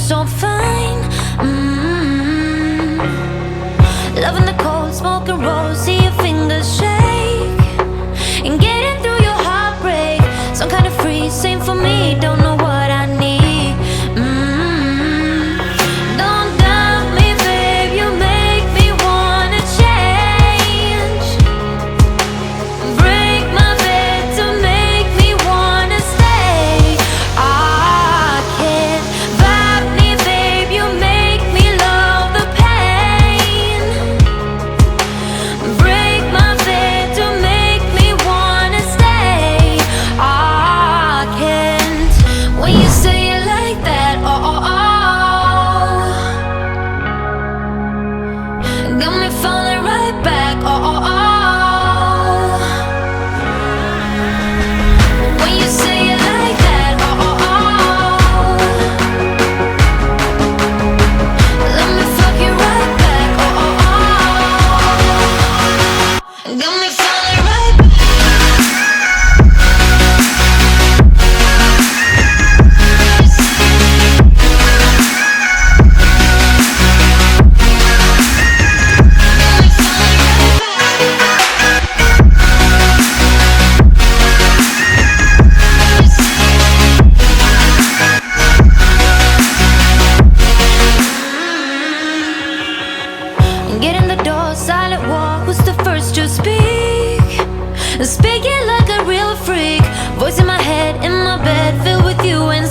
so fine. Loving the cold, smoking rolls, see your fingers shake, and getting through your heartbreak. Some kind of free, same for me, don't know what I need. Don't doubt me, babe, you make me wanna change. Break my bed to make me wanna stay. I can't vibe me, babe, you make me love the pain. Break my bed to make me wanna stay. I can't. When you say it like that, oh, oh, oh, got me falling right back, oh, oh, oh. When you say it like that, oh, oh, oh, let me fuck you right back, oh, oh, oh. Got me falling right back. Get in the door, silent walk, who's the first to speak? Speaking like a real freak, voice in my head, in my bed, filled with you and